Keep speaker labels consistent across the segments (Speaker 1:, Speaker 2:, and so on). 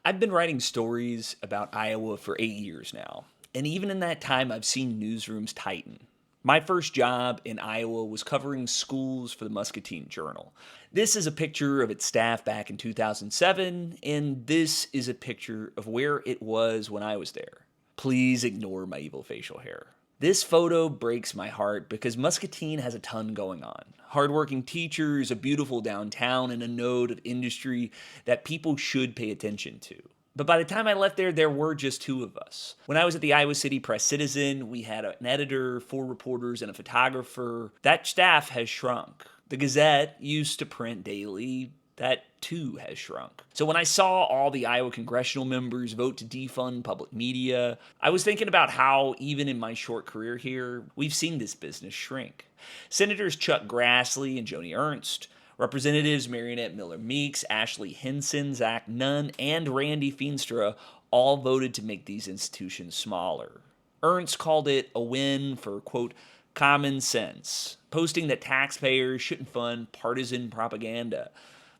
Speaker 1: I've been writing stories about Iowa for 8 years now, and even in that time, I've seen newsrooms tighten. My first job in Iowa was covering schools for the Muscatine Journal. This is a picture of its staff back in 2007, and this is a picture of where it was when I was there. Please ignore my evil facial hair. This photo breaks my heart because Muscatine has a ton going on. Hardworking teachers, a beautiful downtown, and a node of industry that people should pay attention to. But by the time I left there were just two of us. When I was at the Iowa City Press-Citizen, we had an editor, 4 reporters, and a photographer. That staff has shrunk. The Gazette used to print daily. That too has shrunk. So when I saw all the Iowa congressional members vote to defund public media, I was thinking about how, even in my short career here, we've seen this business shrink. Senators Chuck Grassley and Joni Ernst, Representatives Marionette Miller Meeks, Ashley Hinson, Zach Nunn, and Randy Feenstra all voted to make these institutions smaller. Ernst called it a win for, quote, common sense, posting that taxpayers shouldn't fund partisan propaganda.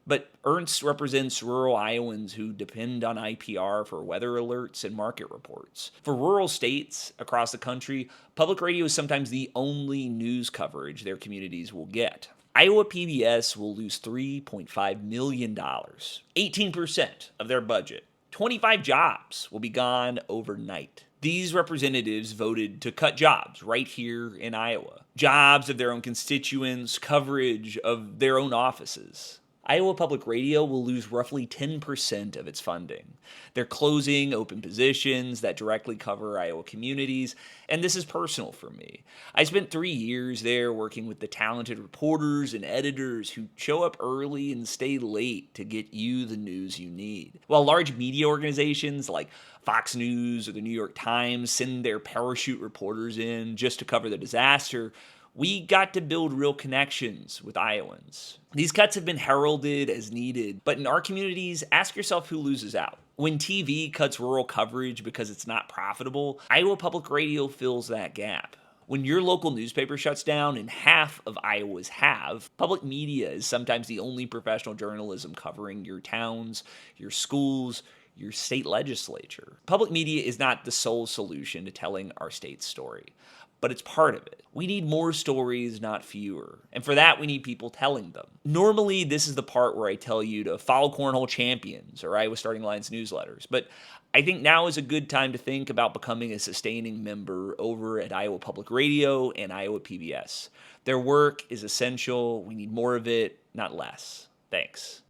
Speaker 1: But Ernst represents rural Iowans who depend on IPR for weather alerts and market reports. For rural states across the country, public radio is sometimes the only news coverage their communities will get. Iowa PBS will lose $3.5 million, 18% of their budget. 25 jobs will be gone overnight. These representatives voted to cut jobs right here in Iowa. Jobs of their own constituents, coverage of their own offices. Iowa Public Radio will lose roughly 10% of its funding. They're closing open positions that directly cover Iowa communities, and this is personal for me. I spent 3 years there working with the talented reporters and editors who show up early and stay late to get you the news you need. While large media organizations like Fox News or the New York Times send their parachute reporters in just to cover the disaster, we got to build real connections with Iowans. These cuts have been heralded as needed, but in our communities, ask yourself who loses out. When TV cuts rural coverage because it's not profitable, Iowa Public Radio fills that gap. When your local newspaper shuts down, and half of Iowas have, public media is sometimes the only professional journalism covering your towns, your schools, your state legislature. Public media is not the sole solution to telling our state's story, but it's part of it. We need more stories, not fewer. And for that, we need people telling them. Normally, this is the part where I tell you to follow Cornhole Champions or Iowa Starting Lines newsletters, but I think now is a good time to think about becoming a sustaining member over at Iowa Public Radio and Iowa PBS. Their work is essential. We need more of it, not less. Thanks.